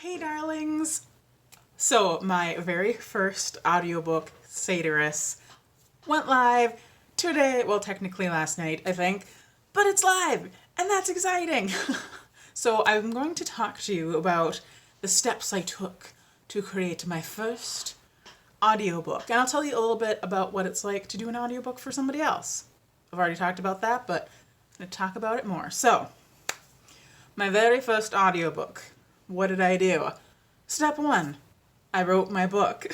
Hey darlings! So my very first audiobook, Satyress, went live today, well technically last night I think, but it's live and that's exciting! So I'm going to talk to you about the steps I took to create my first audiobook, and I'll tell you a little bit about what it's like to do an audiobook for somebody else. I've already talked about that, but I'm going to talk about it more. So, my very first audiobook. What did I do? Step one, I wrote my book.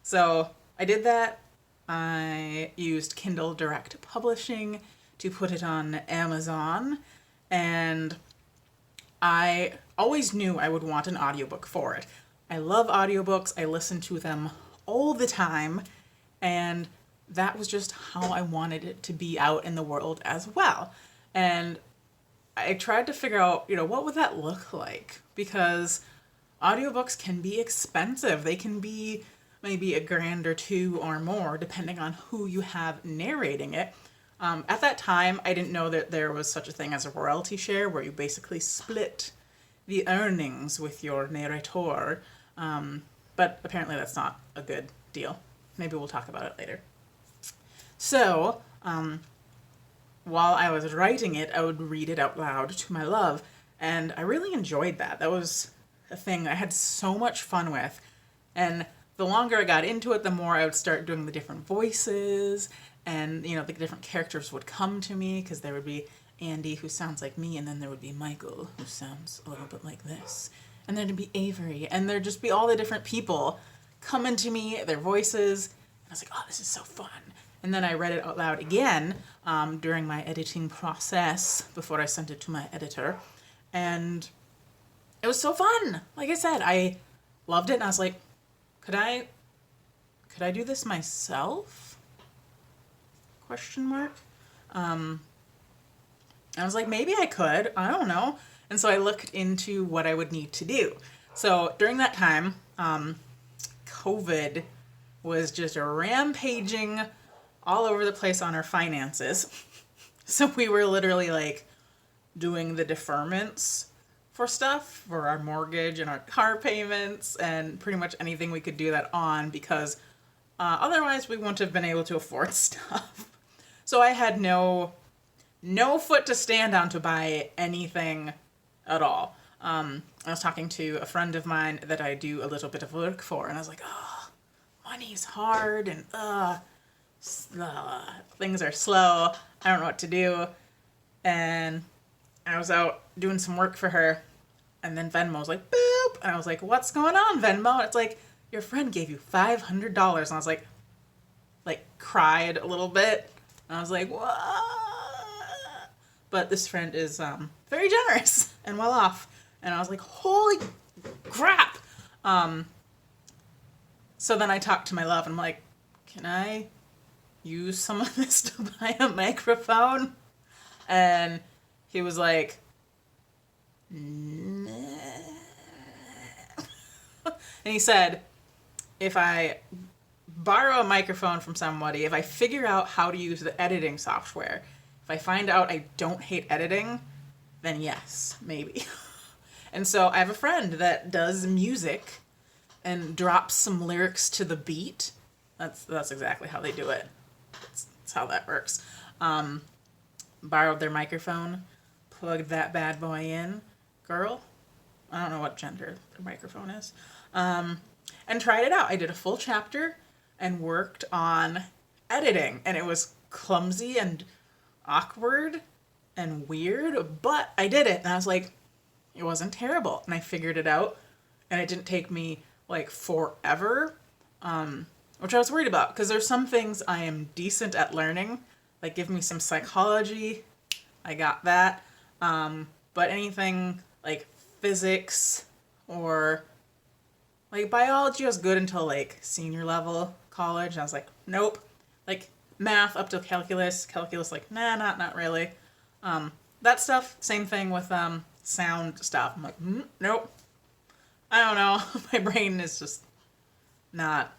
So I did that. I used Kindle Direct Publishing to put it on Amazon, and I always knew I would want an audiobook for it. I love audiobooks. I listen to them all the time, and that was just how I wanted it to be out in the world as well. And I tried to figure out, what would that look like? Because audiobooks can be expensive. They can be maybe $1,000 or $2,000 or more, depending on who you have narrating it. At that time, I didn't know that there was such a thing as a royalty share, where you basically split the earnings with your narrator. But apparently that's not a good deal. Maybe we'll talk about it later. So, while I was writing it, I would read it out loud to my love, and I really enjoyed that. That was a thing I had so much fun with, and the longer I got into it, the more I would start doing the different voices, and, the different characters would come to me, because there would be Andy, who sounds like me, and then there would be Michael, who sounds a little bit like this, and then there'd be Avery, and there'd just be all the different people coming to me, their voices, and I was like, oh, this is so fun. And then I read it out loud again during my editing process before I sent it to my editor. And it was so fun. Like I said, I loved it, and I was like, could I do this myself? Question mark. And I was like, maybe I could. I don't know. And so I looked into what I would need to do. So during that time, COVID was just rampaging all over the place on our finances. So we were literally doing the deferments for stuff, for our mortgage and our car payments and pretty much anything we could do that on, because otherwise we wouldn't have been able to afford stuff. So I had no foot to stand on to buy anything at all. I was talking to a friend of mine that I do a little bit of work for, and I was like, oh, money's hard, and things are slow. I don't know what to do. And I was out doing some work for her, and then Venmo was like, boop, and I was like, what's going on, Venmo? And it's like, your friend gave you $500, and I was like cried a little bit, and I was like, what? But this friend is very generous and well off, and I was like, holy crap. So then I talked to my love, and I'm like, can I use some of this to buy a microphone? And he was like, nah. And he said, if I borrow a microphone from somebody, if I figure out how to use the editing software, if I find out I don't hate editing, then yes, maybe. And so I have a friend that does music and drops some lyrics to the beat. That's exactly how they do it. That's how that works. Borrowed their microphone, plugged that bad boy in. Girl, I don't know what gender their microphone is. And tried it out. I did a full chapter and worked on editing, and it was clumsy and awkward and weird, but I did it, and I was like, it wasn't terrible, and I figured it out, and it didn't take me forever, which I was worried about, because there's some things I am decent at learning, give me some psychology, I got that, but anything physics or biology was good until senior level college, and I was like, nope. Math up to calculus, nah, not really. That stuff, same thing with sound stuff. I'm like, nope. I don't know. My brain is just not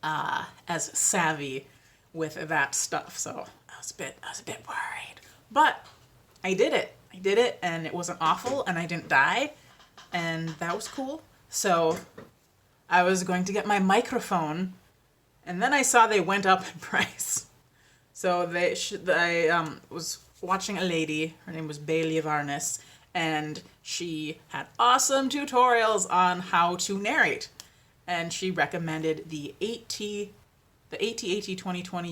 as savvy with that stuff, so I was a bit worried. But I did it, and it wasn't awful, and I didn't die, and that was cool. So I was going to get my microphone, and then I saw they went up in price. So I was watching a lady, her name was Bailey Varnes, and she had awesome tutorials on how to narrate. And she recommended the AT2020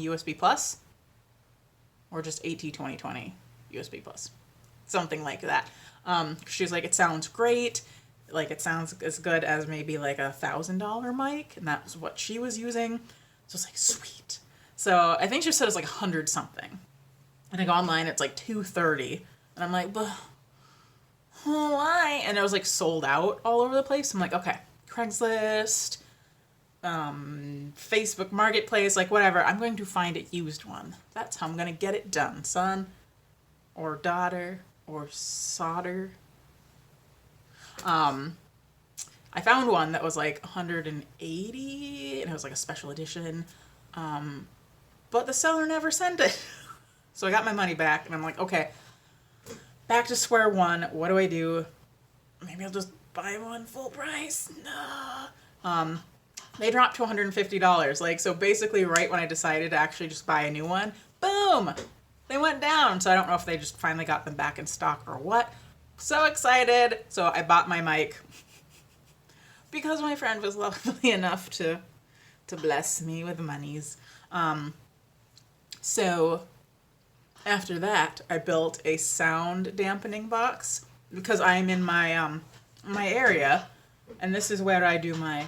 USB Plus, or just AT2020 USB Plus, something like that. She was like, it sounds great, like it sounds as good as maybe like $1,000 mic, and that was what she was using. So it's like, sweet. So I think she said it's like 100 something, and I go online, it's like $230, and I'm like, but why? And it was like sold out all over the place. I'm like, okay, Craigslist, Facebook Marketplace, like whatever, I'm going to find a used one. That's how I'm going to get it done, son or daughter or solder. I found one that was like $180, and it was like a special edition, but the seller never sent it. So I got my money back, and I'm like, okay, back to square one. What do I do? Maybe I'll just buy one full price. No. They dropped to $150. Like, so basically right when I decided to actually just buy a new one, boom, they went down. So I don't know if they just finally got them back in stock or what. So excited. So I bought my mic because my friend was lovely enough to bless me with monies. So after that, I built a sound dampening box because I'm in my my area, and this is where I do my.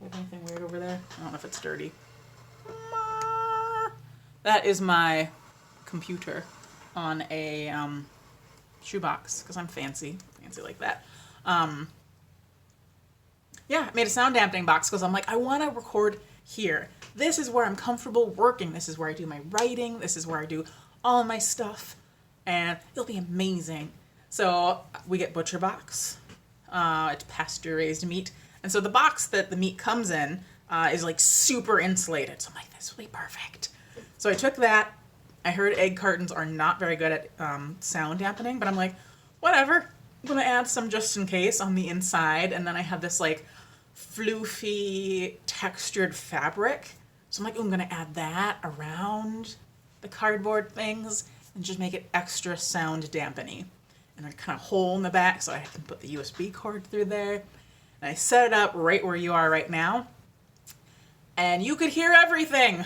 Anything weird over there? I don't know if it's dirty. That is my computer on a shoebox because I'm fancy like that. Yeah, I made a sound dampening box because I'm like, I want to record here. This is where I'm comfortable working. This is where I do my writing. This is where I do all my stuff, and it'll be amazing. So we get butcher box. It's pasture raised meat. And so the box that the meat comes in is like super insulated. So I'm like, this will be perfect. So I took that. I heard egg cartons are not very good at sound dampening, but I'm like, whatever. I'm going to add some just in case on the inside. And then I have this like floofy textured fabric. So I'm like, I'm going to add that around the cardboard things and just make it extra sound dampening. And I kind of hole in the back so I can put the USB cord through there. And I set it up right where you are right now. And you could hear everything.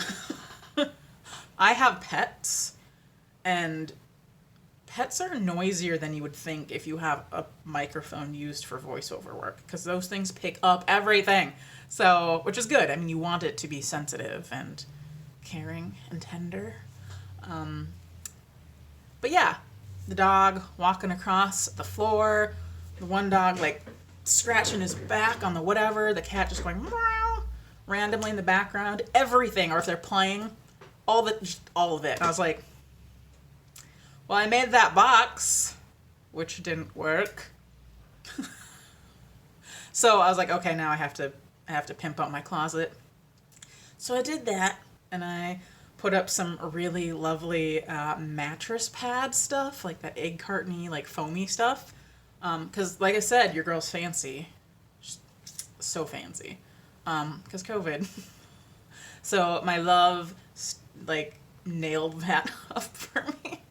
I have pets, and pets are noisier than you would think if you have a microphone used for voiceover work, because those things pick up everything. So, which is good. I mean, you want it to be sensitive and caring and tender. But yeah, the dog walking across the floor, the one dog like scratching his back on the whatever, the cat just going meow randomly in the background, everything, or if they're playing, all of it. And I was like, well, I made that box, which didn't work. So I was like, okay, now I have to pimp out my closet. So I did that, and I put up some really lovely mattress pad stuff, like that egg carton-y, like foamy stuff. Because, like I said, your girl's fancy. Just so fancy. Because COVID. So my love, like, nailed that up for me.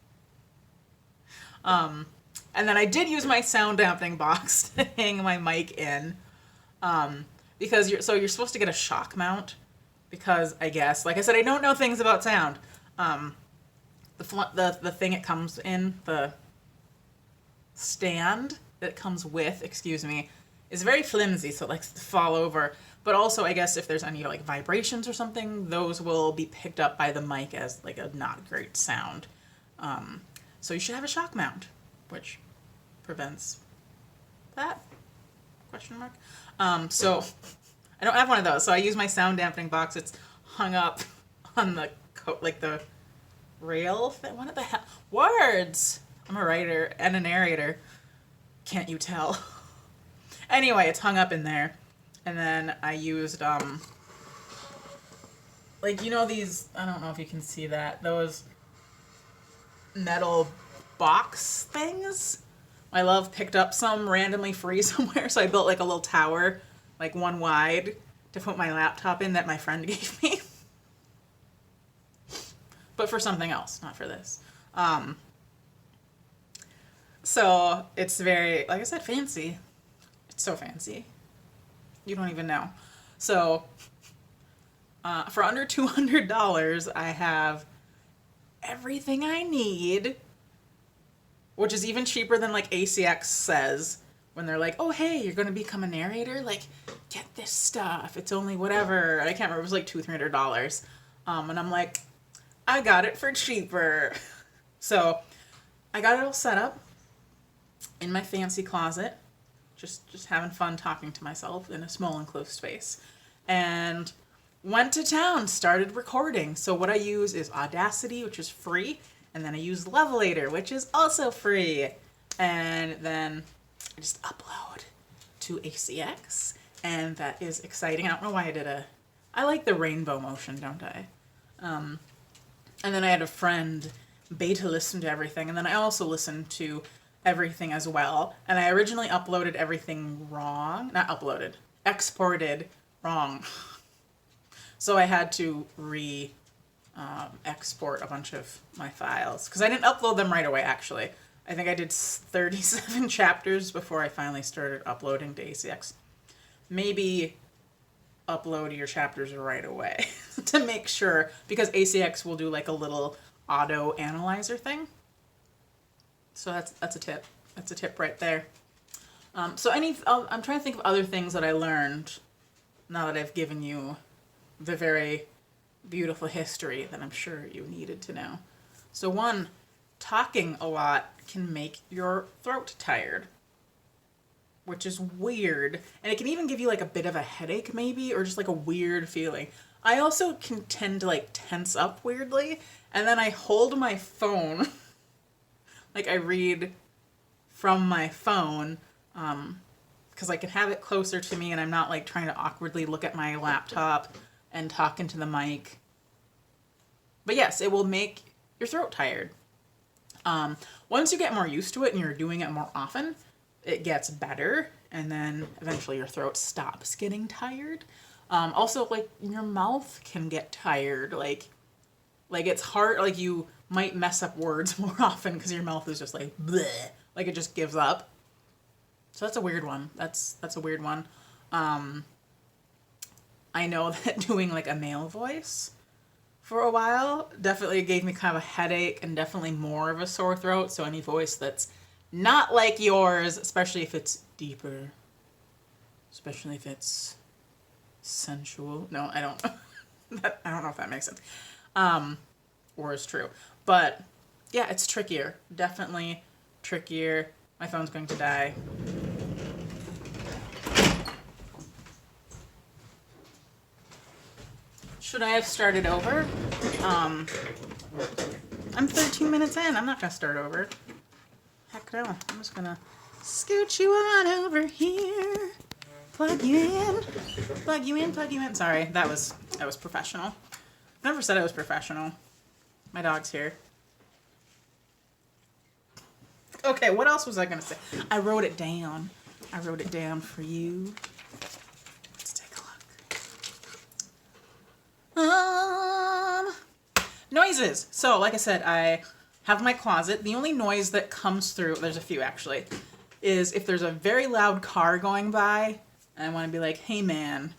And then I did use my sound dampening box to hang my mic in. Because you're supposed to get a shock mount. Because, I guess, like I said, I don't know things about sound. The thing it comes in, the stand that it comes with, is very flimsy, so it likes to fall over. But also, I guess, if there's any like vibrations or something, those will be picked up by the mic as like a not great sound. So you should have a shock mount, which prevents that? Question mark. So I don't have one of those, so I use my sound dampening box. It's hung up on the the rail thing. What the hell? Words! I'm a writer and a narrator. Can't you tell? Anyway, it's hung up in there. And then I used, like, you know these, I don't know if you can see that, those metal box things? My love picked up some randomly free somewhere, so I built like a little tower, like one wide, to put my laptop in that my friend gave me. But for something else, not for this. So it's very, like I said, fancy. It's so fancy. You don't even know. So for under $200, I have everything I need, which is even cheaper than like ACX says when they're like, oh, hey, you're going to become a narrator? Like, get this stuff. It's only whatever. I can't remember. It was like $200, $300. And I'm like, I got it for cheaper. So I got it all set up in my fancy closet, just having fun talking to myself in a small enclosed space. And went to town, started recording. So what I use is Audacity, which is free, and then I use Levelator, which is also free. And then I just upload to ACX, and that is exciting. I don't know why I like the rainbow motion, don't I? And then I had a friend beta listen to everything, and then I also listened to everything as well. And I originally uploaded everything wrong. Not uploaded, exported wrong. So I had to export a bunch of my files, because I didn't upload them right away, actually. I think I did 37 chapters before I finally started uploading to ACX. Maybe upload your chapters right away to make sure, because ACX will do like a little auto analyzer thing. So that's a tip. That's a tip right there. I'm trying to think of other things that I learned now that I've given you the very beautiful history that I'm sure you needed to know. So one, talking a lot can make your throat tired, which is weird. And it can even give you like a bit of a headache maybe, or just like a weird feeling. I also can tend to like tense up weirdly, and then I hold my phone, like I read from my phone, because I can have it closer to me and I'm not like trying to awkwardly look at my laptop and talk into the mic. But yes, it will make your throat tired. Once you get more used to it and you're doing it more often, it gets better, and then eventually your throat stops getting tired. Also, like, your mouth can get tired. Like it's hard, like you might mess up words more often because your mouth is just like bleh, like it just gives up. So that's a weird one. That's a weird one. I know that doing like a male voice for a while definitely gave me kind of a headache and definitely more of a sore throat. So any voice that's not like yours, especially if it's deeper, especially if it's sensual. No, I don't know. I don't know if that makes sense. Or is true. But yeah, it's trickier. Definitely trickier. My phone's going to die. Should I have started over? I'm 13 minutes in. I'm not going to start over. Heck no. I'm just going to scoot you on over here. Plug you in. Plug you in, plug you in. Sorry, that was professional. Never said I was professional. My dog's here. Okay, what else was I going to say? I wrote it down. I wrote it down for you. Let's take a look. Noises. So, like I said, I have my closet. The only noise that comes through, there's a few actually, is if there's a very loud car going by, and I want to be like, hey man,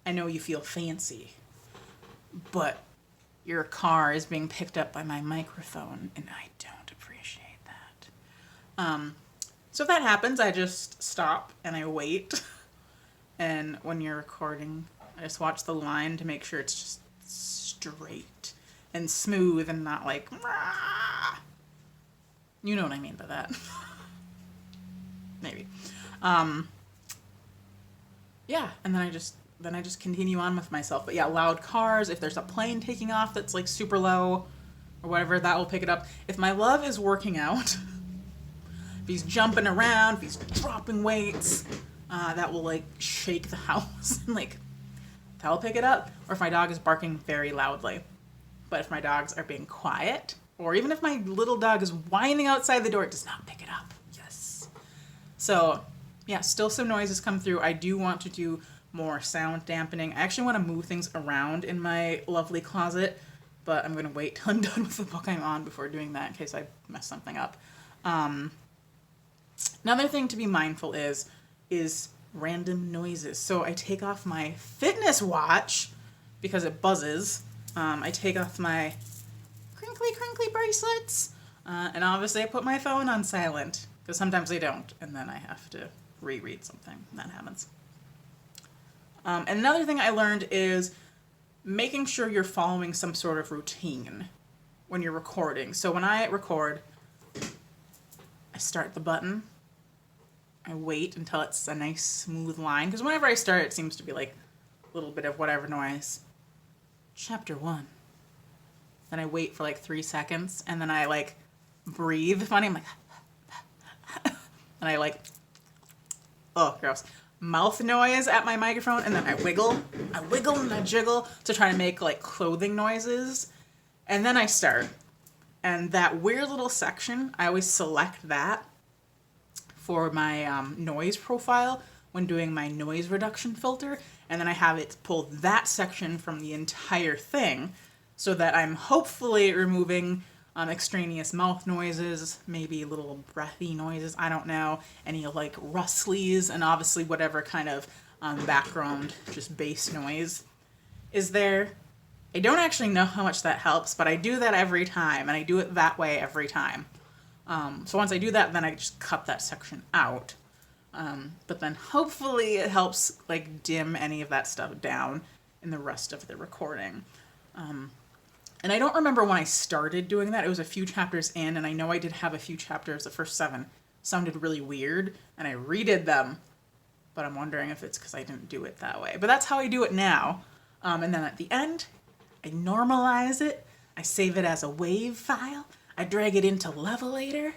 I know you feel fancy, but your car is being picked up by my microphone, and I don't appreciate that. So if that happens, I just stop and I wait. And when you're recording, I just watch the line to make sure it's just straight and smooth and not like, rah. You know what I mean by that. Maybe. Yeah, and then I just continue on with myself. But yeah, loud cars, if there's a plane taking off that's like super low or whatever, that will pick it up. If my love is working out, if he's jumping around, if he's dropping weights, that will like shake the house and like that'll pick it up. Or if my dog is barking very loudly. But if my dogs are being quiet, or even if my little dog is whining outside the door, it does not pick it up. Yes. So yeah, still some noises come through. I do want to do more sound dampening. I actually want to move things around in my lovely closet, but I'm going to wait till I'm done with the book I'm on before doing that in case I mess something up. Another thing to be mindful is random noises. So I take off my fitness watch because it buzzes. I take off my crinkly bracelets, and obviously I put my phone on silent because sometimes they don't, and then I have to reread something, and that happens. And another thing I learned is making sure you're following some sort of routine when you're recording. So when I record, I start the button, I wait until it's a nice smooth line, because whenever I start it seems to be like a little bit of whatever noise. Chapter 1. Then I wait for like 3 seconds, and then I like breathe funny. I'm like, and I like, oh, gross, mouth noise at my microphone, and then I wiggle and I jiggle to try to make like clothing noises, and then I start. And that weird little section, I always select that for my noise profile when doing my noise reduction filter, and then I have it pull that section from the entire thing so that I'm hopefully removing extraneous mouth noises, maybe little breathy noises, I don't know, any like rustlies, and obviously whatever kind of background, just bass noise is there. I don't actually know how much that helps, but I do that every time, and I do it that way every time. So once I do that, then I just cut that section out. But then hopefully it helps like dim any of that stuff down in the rest of the recording. And I don't remember when I started doing that. It was a few chapters in, and I know I did have a few chapters. The first 7 sounded really weird, and I redid them. But I'm wondering if it's because I didn't do it that way. But that's how I do it now. And then at the end, I normalize it. I save it as a WAV file. I drag it into Levelator.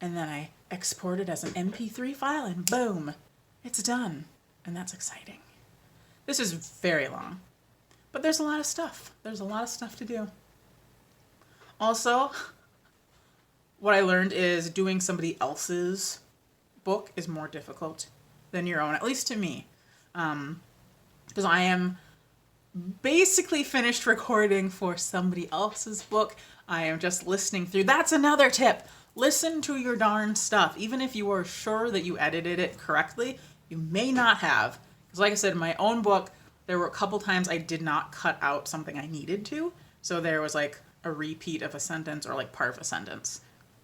And then I export it as an MP3 file, and boom, it's done. And that's exciting. This is very long. But there's a lot of stuff. There's a lot of stuff to do. Also, what I learned is doing somebody else's book is more difficult than your own, at least to me. Because I am basically finished recording for somebody else's book. I am just listening through. That's another tip. Listen to your darn stuff. Even if you are sure that you edited it correctly, you may not have. Because like I said, in my own book, there were a couple times I did not cut out something I needed to. So there was like a repeat of a sentence or like part of a sentence.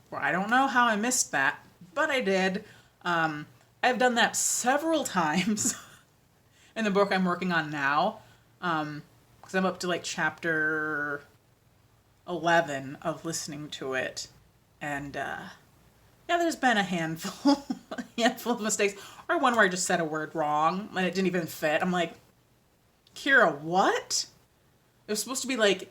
Where I don't know how I missed that, but I did. I've done that several times in the book I'm working on now. Because I'm up to like chapter 11 of listening to it. And yeah, there's been a handful of mistakes. Or one where I just said a word wrong and it didn't even fit. I'm like, Kira, what? It was supposed to be like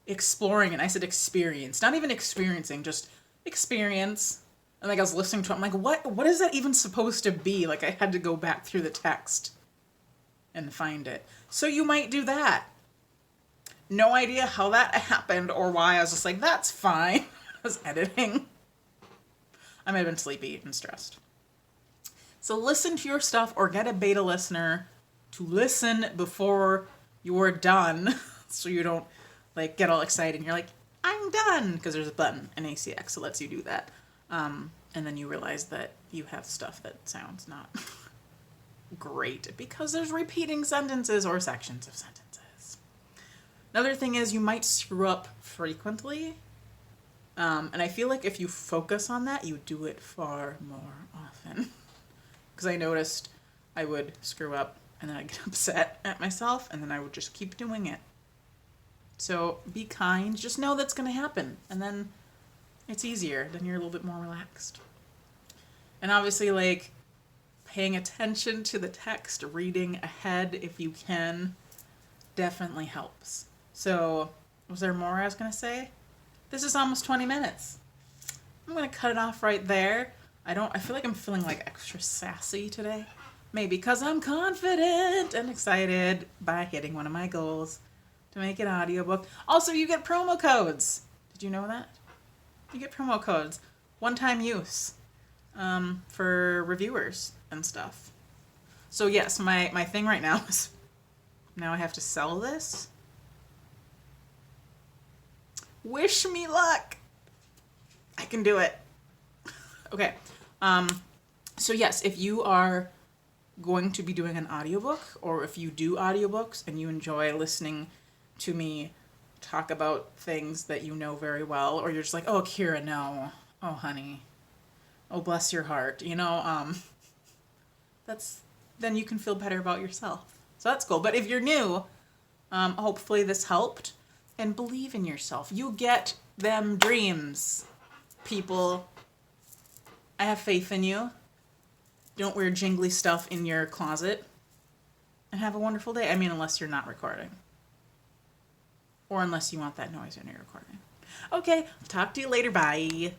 exploring, and I said experience. Not even experiencing, just experience. And like I was listening to it, I'm like, what is that even supposed to be? Like I had to go back through the text and find it. So you might do that. No idea how that happened or why. I was just like, that's fine. I was editing. I might have been sleepy and stressed. So listen to your stuff or get a beta listener to listen before you're done so you don't like get all excited and you're like, I'm done, because there's a button in ACX that lets you do that. And then you realize that you have stuff that sounds not great because there's repeating sentences or sections of sentences. Another thing is you might screw up frequently. And I feel like if you focus on that, you do it far more often. Because I noticed I would screw up and then I'd get upset at myself and then I would just keep doing it. So be kind. Just know that's going to happen. And then it's easier. Then you're a little bit more relaxed. And obviously, like, paying attention to the text, reading ahead if you can, definitely helps. So, was there more I was going to say? This is almost 20 minutes. I'm going to cut it off right there. I feel like I'm feeling like extra sassy today. Maybe because I'm confident and excited by hitting one of my goals to make an audiobook. Also, you get promo codes. Did you know that? You get promo codes. One-time use. for reviewers and stuff. So yes, my thing right now is, now I have to sell this. Wish me luck. I can do it. Okay. So yes, if you are going to be doing an audiobook, or if you do audiobooks and you enjoy listening to me talk about things that you know very well, or you're just like, oh, Kira, no. Oh, honey. Oh, bless your heart. Then you can feel better about yourself. So that's cool. But if you're new, hopefully this helped. And believe in yourself. You get them dreams, people. I have faith in you. Don't wear jingly stuff in your closet. And have a wonderful day. I mean, unless you're not recording. Or unless you want that noise when you're recording. Okay, talk to you later. Bye.